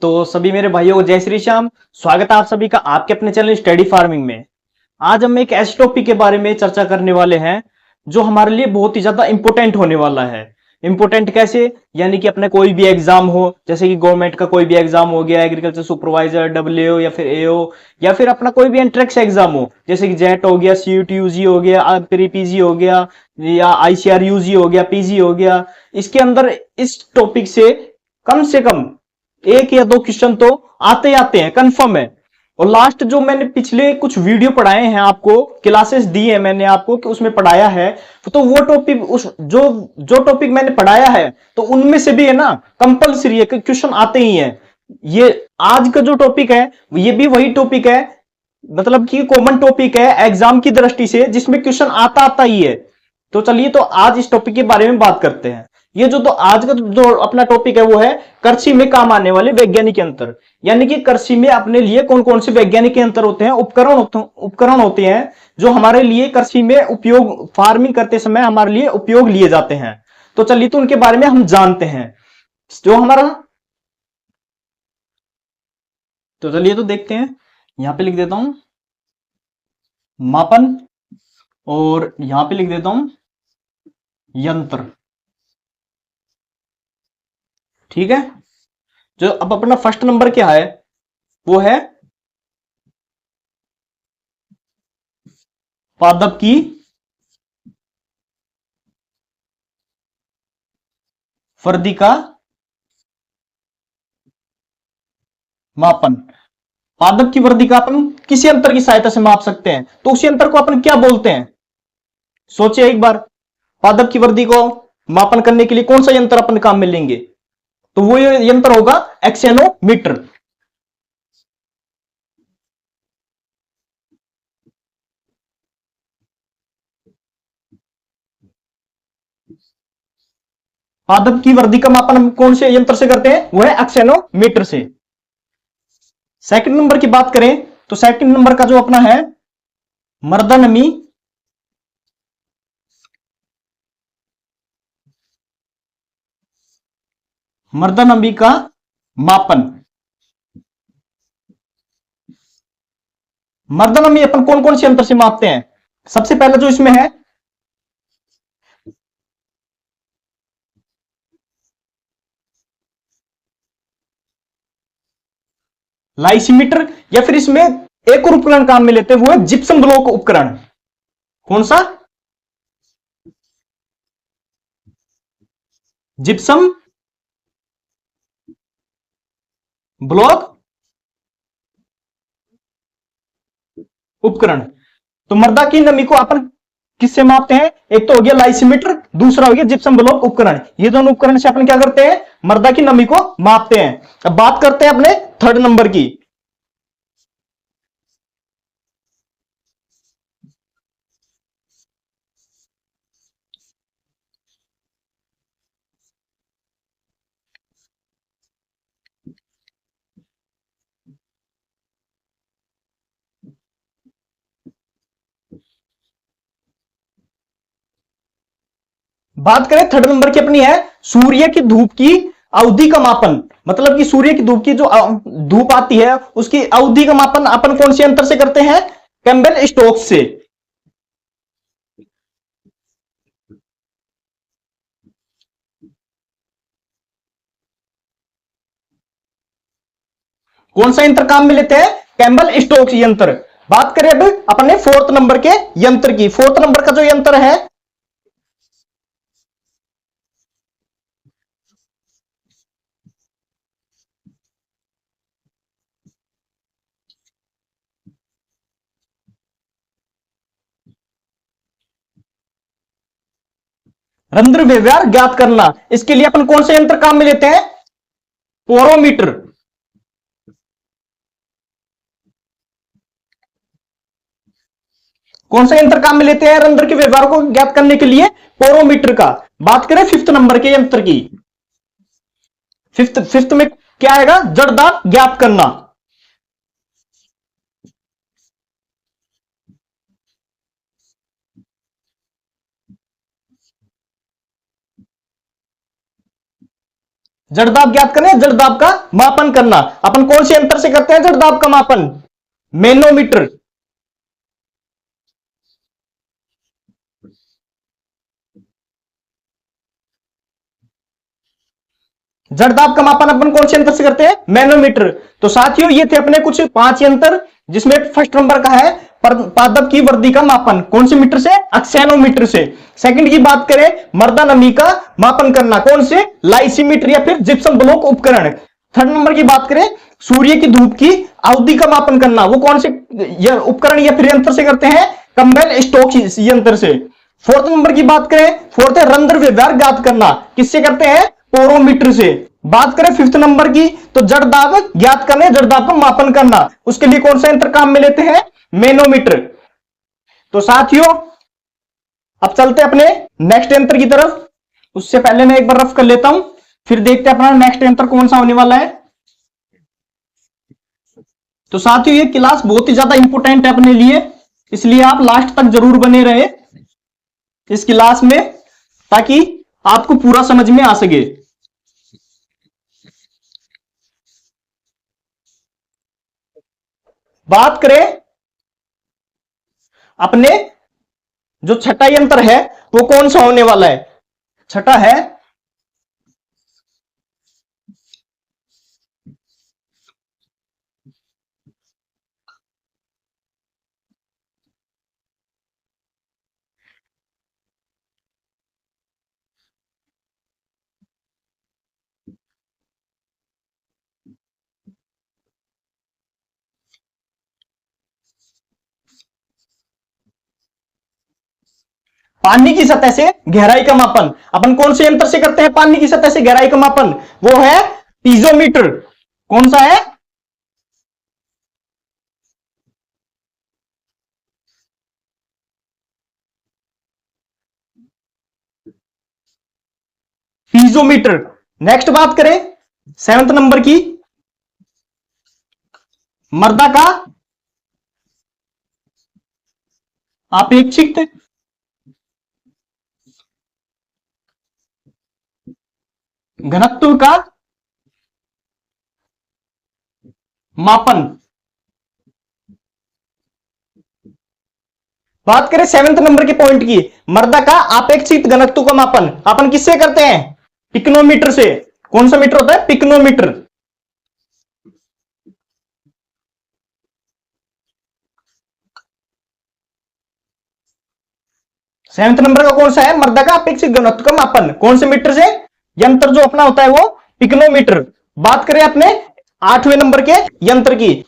तो सभी मेरे भाइयों को जय श्री श्याम। स्वागत है आप सभी का आपके अपने चैनल स्टडी फार्मिंग में। आज हम एक ऐसे टॉपिक के बारे में चर्चा करने वाले हैं जो हमारे लिए बहुत ही ज्यादा इंपॉर्टेंट होने वाला है। इंपॉर्टेंट कैसे? यानी कि अपने कोई भी एग्जाम हो, जैसे कि गवर्नमेंट का कोई भी एग्जाम हो गया, एग्रीकल्चर सुपरवाइजर, डब्ल्यूओ या फिर एओ, या फिर अपना कोई भी एंट्रेंस एग्जाम हो, जैसे कि जेट हो गया, सीयूटी यूजी हो गया, फिर पीजी हो गया, या आईसीआर यूजी हो गया, पीजी हो गया। इसके अंदर इस टॉपिक से कम एक या दो क्वेश्चन तो आते ही आते हैं, कंफर्म है। और लास्ट जो मैंने पिछले कुछ वीडियो पढ़ाए हैं, आपको क्लासेस दी है मैंने आपको, कि उसमें पढ़ाया है, तो वो टॉपिक उस जो जो टॉपिक मैंने पढ़ाया है, तो उनमें से भी है ना, कंपलसरी है कि क्वेश्चन आते ही हैं। ये आज का जो टॉपिक है ये भी वही टॉपिक है, मतलब कि कॉमन टॉपिक है एग्जाम की दृष्टि से, जिसमें क्वेश्चन आता आता ही है। तो चलिए, तो आज इस टॉपिक के बारे में बात करते हैं। ये जो तो आज का जो अपना टॉपिक है वो है कृषि में काम आने वाले वैज्ञानिक यंत्र। यानी कि कृषि में अपने लिए कौन कौन से वैज्ञानिक यंत्र होते हैं, उपकरण होते हैं, जो हमारे लिए कृषि में उपयोग, फार्मिंग करते समय हमारे लिए उपयोग लिए जाते हैं। तो चलिए, तो उनके बारे में हम जानते हैं। जो हमारा तो चलिए, तो देखते हैं। यहां पे लिख देता हूं मापन, और यहां पे लिख देता हूं यंत्र। ठीक है। जो अब अपना फर्स्ट नंबर क्या है, वो है पादप की वर्दी का मापन। पादप की वर्दी का अपन किसी यंत्र की सहायता से माप सकते हैं, तो उस यंत्र को अपन क्या बोलते हैं? सोचिए एक बार। पादप की वर्दी को मापन करने के लिए कौन सा यंत्र अपन काम में लेंगे? तो वो यंत्र होगा एक्सेनोमीटर। पादप की वर्दी का मापन हम कौन से यंत्र से करते हैं? वो है एक्सेनोमीटर से। सेकंड नंबर की बात करें, तो सेकंड नंबर का जो अपना है मर्दा नमी, मर्दा नमी का मापन। मर्दा नमी अपन कौन कौन से यंत्र से मापते हैं? सबसे पहले जो इसमें है लाइसीमीटर, या फिर इसमें एक और उपकरण काम में लेते हैं, वो है जिप्सम ब्लॉक उपकरण। कौन सा? जिप्सम ब्लॉक उपकरण। तो मृदा की नमी को अपन किससे मापते हैं? एक तो हो गया लाइसीमीटर, दूसरा हो गया जिप्सम ब्लॉक उपकरण। ये दोनों उपकरण से अपन क्या करते हैं? मृदा की नमी को मापते हैं। अब बात करते हैं अपने थर्ड नंबर की। बात करें थर्ड नंबर की, अपनी है सूर्य की धूप की अवधि का मापन। मतलब कि सूर्य की धूप की जो धूप आती है, उसकी अवधि का मापन अपन कौन से यंत्र से करते हैं? कैम्बेल स्टोक्स से। कौन सा यंत्र काम में लेते हैं? कैम्बल स्टोक्स यंत्र। बात करें अब अपने फोर्थ नंबर के यंत्र की। फोर्थ नंबर का जो यंत्र है, रंध्र व्यवहार ज्ञात करना। इसके लिए अपन कौन सा यंत्र काम में लेते हैं? पोरोमीटर। कौन सा यंत्र काम में लेते हैं रंध्र के व्यवहार को ज्ञात करने के लिए? पोरोमीटर का। बात करें फिफ्थ नंबर के यंत्र की। फिफ्थ फिफ्थ में क्या आएगा? जड़ दाब ज्ञात करना। जड़ दाब ज्ञात करना है, जड़ दाब का मापन करना। अपन कौन से यंत्र से करते हैं जड़ दाब का मापन? मैनोमीटर। जड़ दाब का मापन अपन कौन से यंत्र से करते हैं? मैनोमीटर। तो साथियों ये थे अपने कुछ 5 यंत्र, जिसमें फर्स्ट नंबर का है पादप की वृद्धि का मापन। कौन से मीटर से? एक्सेनोमीटर से। सेकंड की बात करें, मृदा नमी का मापन करना। कौन से? लाइसीमीटर या फिर जिप्सम ब्लॉक उपकरण। थर्ड नंबर की बात करें, सूर्य की धूप की अवधि का मापन करना। वो कौन से उपकरण या फिर यंत्र से करते हैं? कंबेल स्टोक यंत्र से। फोर्थ नंबर की बात करें, फोर्थ है रंध्र व्यवहार ज्ञात करना। किससे करते हैं? पोरोमीटर से। बात करें फिफ्थ नंबर की, तो जड़ दाब ज्ञात करने, जड़ दाब का मापन करना। उसके लिए कौन सा यंत्र काम में लेते हैं? मैनोमीटर। तो साथियों अब चलते अपने नेक्स्ट यंत्र की तरफ। उससे पहले मैं एक बार रफ कर लेता हूं, फिर देखते हैं अपना नेक्स्ट यंत्र कौन सा होने वाला है। तो साथियों ये क्लास बहुत ही ज्यादा इंपॉर्टेंट है अपने लिए, इसलिए आप लास्ट तक जरूर बने रहे इस क्लास में, ताकि आपको पूरा समझ में आ सके। बात करें अपने जो छठा यंत्र है वो कौन सा होने वाला है? छठा है पानी की सतह से गहराई का मापन। अपन कौन से यंत्र से करते हैं पानी की सतह से गहराई का मापन? वो है पीजोमीटर। कौन सा है? पीजोमीटर। नेक्स्ट बात करें सेवंथ नंबर की, मृदा का अपेक्षित घनत्व का मापन। बात करें सेवेंथ नंबर के पॉइंट की, मृदा का अपेक्षित घनत्व का मापन अपन किससे करते हैं? पिक्नोमीटर से। कौन सा मीटर होता है? पिक्नोमीटर। सेवेंथ नंबर का कौन सा है? मृदा का अपेक्षित घनत्व का मापन। कौन से मीटर से? यंत्र जो अपना होता है वो पिक्नोमीटर। बात करें अपने 8वें नंबर के यंत्र की,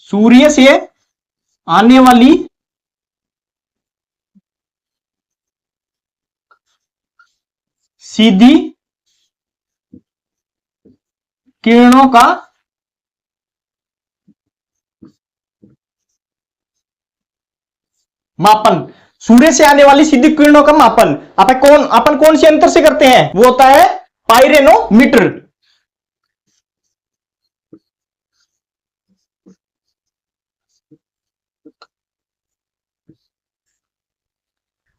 सूर्य से आने वाली सीधी किरणों का मापन। सूर्य से आने वाली सीधी किरणों का मापन अपन कौन से यंत्र से करते हैं? वो होता है पाइरेनोमीटर।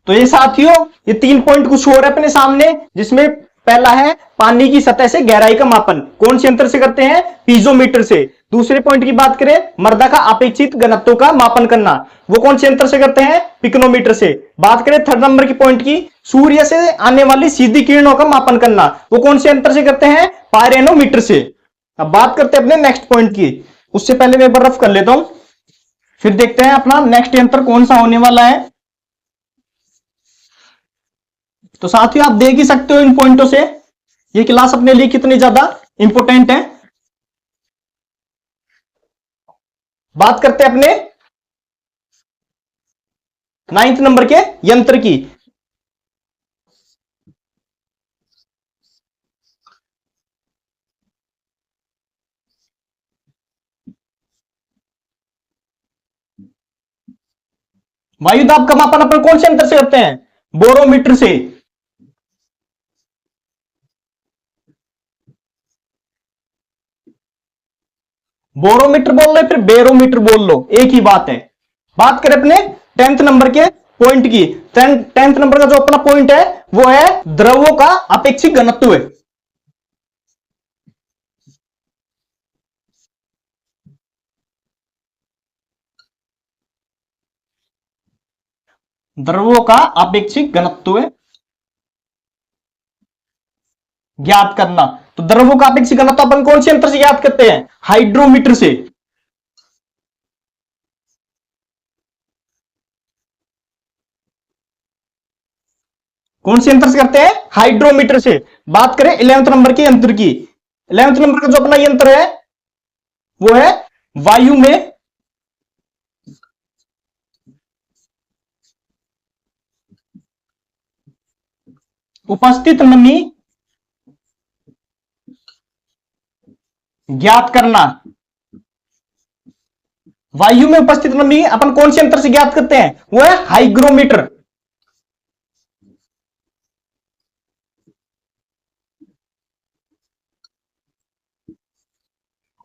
तो ये साथियों ये 3 पॉइंट कुछ और है अपने सामने, जिसमें पहला है पानी की सतह से गहराई का मापन। कौन से यंत्र से करते हैं? पीजोमीटर से। दूसरे पॉइंट की बात करें, मृदा का अपेक्षित घनत्व का मापन करना, वो कौन से यंत्र से करते हैं? पिक्नोमीटर से। बात करें थर्ड नंबर की पॉइंट की, सूर्य से आने वाली सीधी किरणों का मापन करना, वो कौन से यंत्र से करते हैं? पायरेनोमीटर से। अब बात करते हैं अपने नेक्स्ट पॉइंट की, उससे पहले मैं बर्फ कर लेता हूं, फिर देखते हैं अपना नेक्स्ट यंत्र कौन सा होने वाला है। तो साथियों आप देख ही सकते हो इन पॉइंटों से ये क्लास अपने लिए कितनी ज्यादा इंपॉर्टेंट है। बात करते हैं अपने 9th नंबर के यंत्र की, वायु दाब का मापन अपन कौन से यंत्र से करते हैं? बोरोमीटर से। बोरोमीटर बोल लो फिर बेरोमीटर बोल लो, एक ही बात है। बात करें अपने 10th नंबर के पॉइंट की, 10th नंबर का जो अपना पॉइंट है वो है द्रवों का अपेक्षिक घनत्व है। द्रवों का अपेक्षिक घनत्व ज्ञात करना। तो द्रवों का अपेक्षिक घनत्व अपन कौन से यंत्र से ज्ञात करते हैं? हाइड्रोमीटर से। कौन से यंत्र से करते हैं? हाइड्रोमीटर से। बात करें 11th नंबर के यंत्र की, 11th नंबर का जो अपना यंत्र है वो है वायु में उपस्थित नमी ज्ञात करना। वायु में उपस्थित नमी अपन कौन से यंत्र से ज्ञात करते हैं? वो है हाइग्रोमीटर।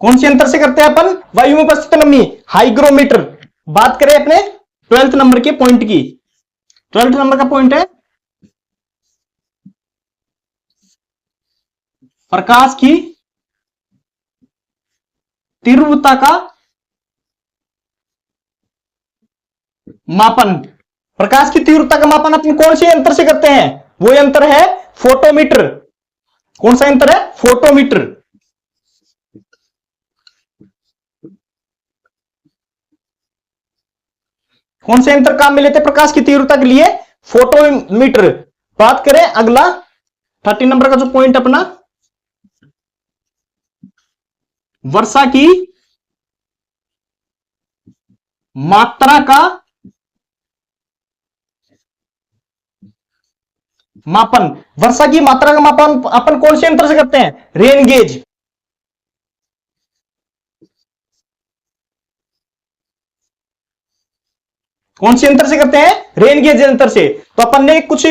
कौन से यंत्र से करते हैं अपन वायु में उपस्थित नमी? हाइग्रोमीटर। बात करें अपने 12th नंबर के पॉइंट की, 12th नंबर का पॉइंट है प्रकाश की तीव्रता का मापन। प्रकाश की तीव्रता का मापन अपन कौन से यंत्र से करते हैं? वो यंत्र है फोटोमीटर। कौन सा यंत्र है? फोटोमीटर। कौन से यंत्र काम में लेते हैं प्रकाश की तीव्रता के लिए? फोटोमीटर। बात करें अगला 13 नंबर का जो पॉइंट अपना वर्षा की मात्रा का मापन। वर्षा की मात्रा का मापन अपन कौन से यंत्र से करते हैं? Rain gauge. कौन से यंत्र से करते हैं? रेन गेज यंत्र से। तो अपन ने कुछ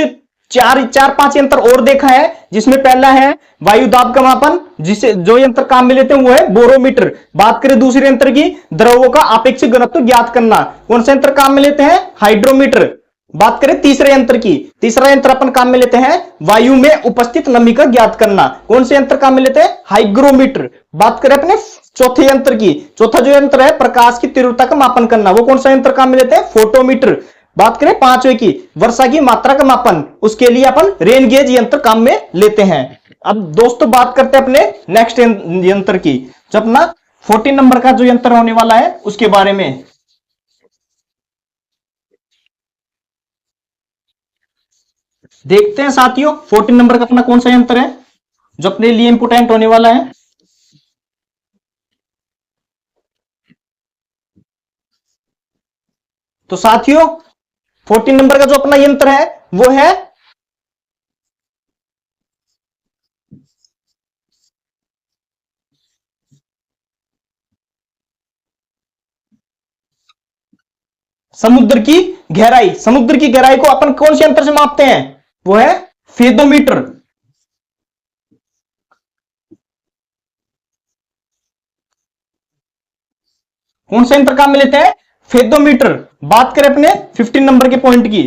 चार पांच यंत्र और देखा है, जिसमें पहला है वायु दाब का मापन, जिसे जो यंत्र काम में लेते हैं वो है बोरोमीटर। बात करें दूसरे यंत्र की, द्रवों का अपेक्षिक घनत्व ज्ञात करना, कौन सा यंत्र काम में लेते हैं? हाइड्रोमीटर। बात करें तीसरे यंत्र की, तीसरा यंत्र अपन काम में लेते हैं वायु में उपस्थित नमी का ज्ञात करना, कौन से यंत्र काम में लेते हैं? हाइग्रोमीटर। बात करें अपने चौथे यंत्र की, चौथा जो यंत्र है प्रकाश की तीव्रता का मापन करना, वो कौन सा यंत्र काम में लेते हैं? फोटोमीटर। बात करें पांचवे की, वर्षा की मात्रा का मापन, उसके लिए अपन रेन गेज यंत्र काम में लेते हैं। अब दोस्तों बात करते हैं अपने नेक्स्ट यंत्र की, जो अपना 14 नंबर का जो यंत्र होने वाला है उसके बारे में। देखते हैं साथियों 14 नंबर का अपना कौन सा यंत्र है जो अपने लिए इंपोर्टेंट होने वाला है। तो साथियों 14 नंबर का जो अपना यंत्र है वो है समुद्र की गहराई। समुद्र की गहराई को अपन कौन से यंत्र से मापते हैं? वो है फेदोमीटर। कौन सा यंत्र काम में लेते हैं? फेदोमीटर। बात करें अपने 15 नंबर के पॉइंट की,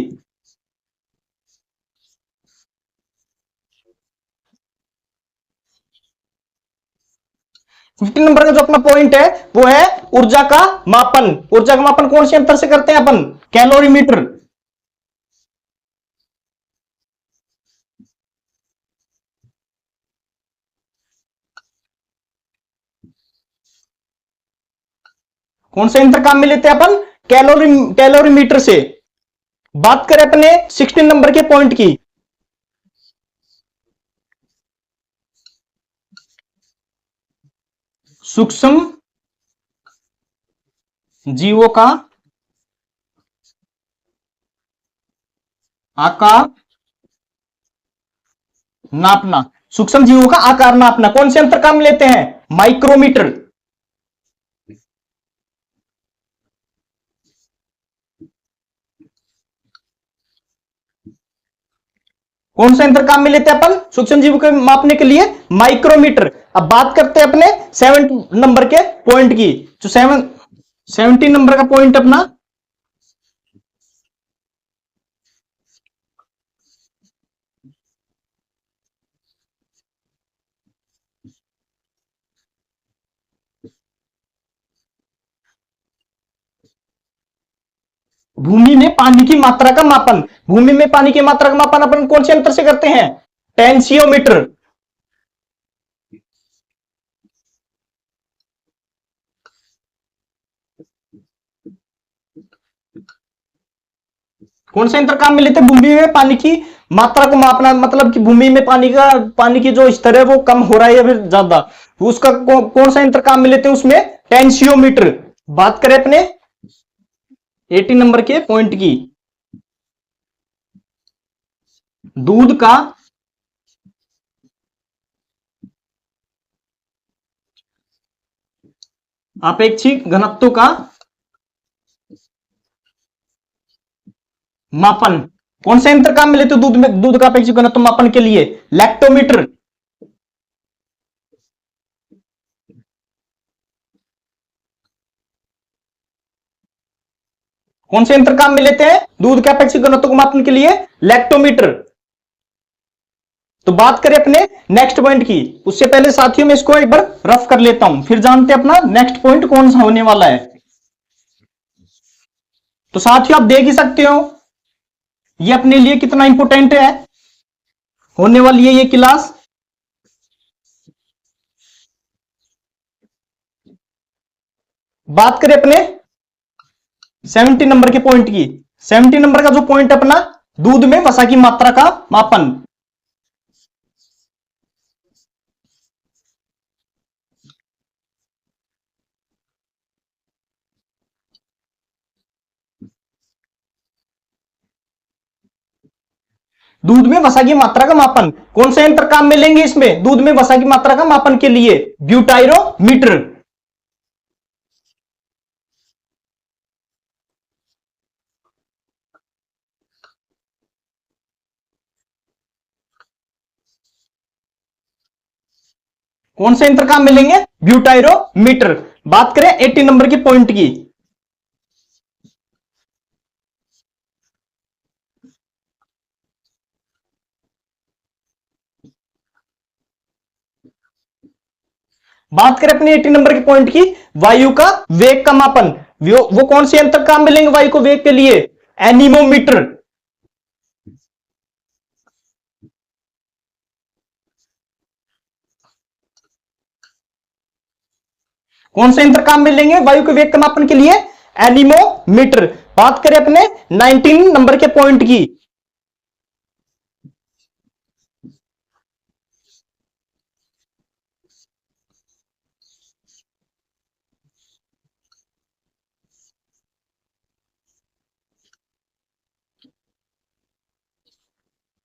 नंबर का जो अपना पॉइंट है वो है ऊर्जा का मापन। ऊर्जा का मापन कौन से यंत्र से करते हैं अपन? कैलोरीमीटर। कौन सा यंत्र काम में लेते हैं अपन? कैलोरीमीटर से। बात करें अपने 16 नंबर के पॉइंट की, सूक्ष्म जीवों का आकार नापना। सूक्ष्म जीवों का आकार नापना कौन से यंत्र काम में लेते हैं? माइक्रोमीटर। कौन सा यंत्र काम में लेते हैं अपन सूक्ष्म जीवों को मापने के लिए? माइक्रोमीटर। अब बात करते हैं अपने 7 नंबर के पॉइंट की, जो 17 नंबर का पॉइंट अपना भूमि में पानी की मात्रा का मापन, भूमि में पानी की मात्रा का मापन अपन कौन से यंत्र से करते हैं? टेंसियोमीटर। कौन सा यंत्र काम में लेते हैं? भूमि में पानी की मात्रा को मापना, मतलब कि भूमि में पानी की जो स्तर है वो कम हो रहा है या फिर ज्यादा, उसका कौन सा यंत्र काम में लेते हैं? उसमें टेंसियोमीटर। बात करें अपने 18 नंबर के पॉइंट की, दूध का अपेक्षित घनत्व का मापन, कौन सा यंत्र काम में लेते हो दूध में, दूध का अपेक्षित घनत्व मापन के लिए? लैक्टोमीटर। कौन से यंत्र काम में लेते हैं दूध के अपेक्षित घनत्व को मापने के लिए? लैक्टोमीटर। तो बात करें अपने नेक्स्ट पॉइंट की, उससे पहले साथियों मैं इसको एक बार रफ कर लेता हूं, फिर जानते हैं अपना नेक्स्ट पॉइंट कौन सा होने वाला है। तो साथियों आप देख ही सकते हो ये अपने लिए कितना इंपॉर्टेंट है होने वाली है ये क्लास। बात करें अपने 70 नंबर के पॉइंट की, 70 नंबर का जो पॉइंट अपना दूध में वसा की मात्रा का मापन। दूध में वसा की मात्रा का मापन, कौन सा यंत्र काम में लेंगे इसमें दूध में वसा की मात्रा का मापन के लिए? ब्यूटाइरोमीटर। कौन से यंत्र काम में लेंगे? ब्यूटाइरोमीटर। बात करें 80 नंबर की पॉइंट की, बात करें अपने 80 नंबर के पॉइंट की, वायु का वेग का मापन, वो कौन से यंत्र काम में लेंगे वायु को वेग के लिए? एनीमोमीटर। कौन से यंत्र काम में लेंगे वायु के वेग का मापन के लिए? एनीमोमीटर। बात करें अपने 19 नंबर के पॉइंट की,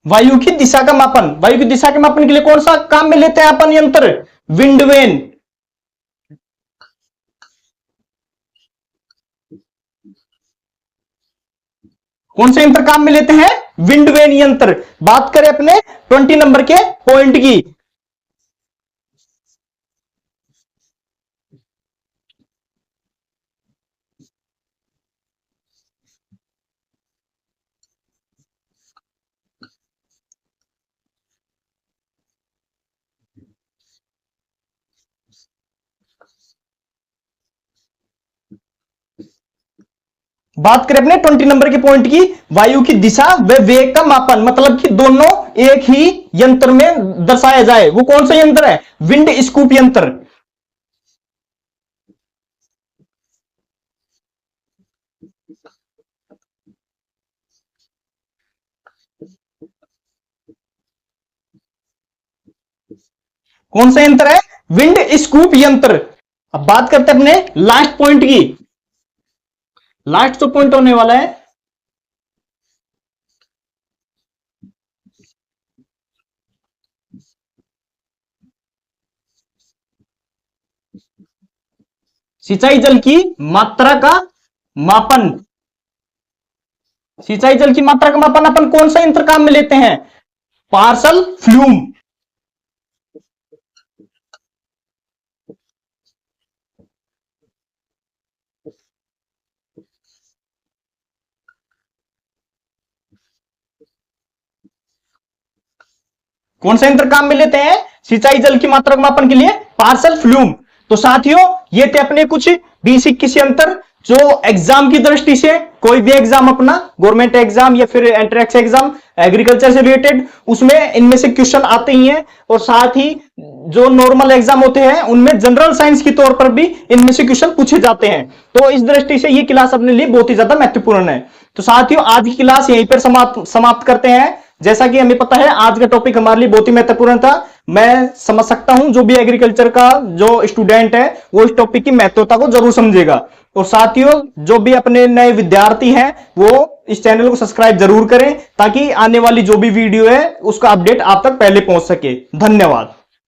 वायु की दिशा का मापन, वायु की दिशा के मापन के लिए कौन सा काम में लेते हैं अपन यंत्र? विंडवेन। कौन से यंत्र काम में लेते हैं? विंडवेन यंत्र। बात करें अपने 20 नंबर के पॉइंट की, बात करें अपने 20 नंबर के पॉइंट की, वायु की दिशा व वेग का मापन, मतलब कि दोनों एक ही यंत्र में दर्शाया जाए, वो कौन सा यंत्र है? विंड स्कूप यंत्र। कौन सा यंत्र है? विंड स्कूप यंत्र। अब बात करते हैं अपने लास्ट पॉइंट की, लास्ट जो पॉइंट होने वाला है, सिंचाई जल की मात्रा का मापन। सिंचाई जल की मात्रा का मापन अपन कौन सा यंत्र काम में लेते हैं? Parcel flume. कौन सा यंत्र काम में लेते हैं सिंचाई जल की मात्रा का मापन के लिए? Parcel flume. तो साथियों ये थे अपने कुछ 20-21 यंत्र जो एग्जाम की दृष्टि से कोई भी एग्जाम अपना, गवर्नमेंट एग्जाम या फिर एंट्रेंस एग्जाम एग्रीकल्चर से रिलेटेड, उसमें इनमें से क्वेश्चन आते ही हैं। और साथ ही जो नॉर्मल एग्जाम होते हैं उनमें जनरल साइंस के तौर पर भी इनमें से क्वेश्चन पूछे जाते हैं। तो इस दृष्टि से ये क्लास अपने लिए बहुत ही ज्यादा महत्वपूर्ण है। तो साथियों, आज की क्लास यहीं पर समाप्त करते हैं। जैसा कि हमें पता है आज का टॉपिक हमारे लिए बहुत ही महत्वपूर्ण था। मैं समझ सकता हूं जो भी एग्रीकल्चर का जो स्टूडेंट है वो इस टॉपिक की महत्वता को जरूर समझेगा। और साथियों, जो भी अपने नए विद्यार्थी हैं वो इस चैनल को सब्सक्राइब जरूर करें ताकि आने वाली जो भी वीडियो है उसका अपडेट आप तक पहले पहुंच सके। धन्यवाद।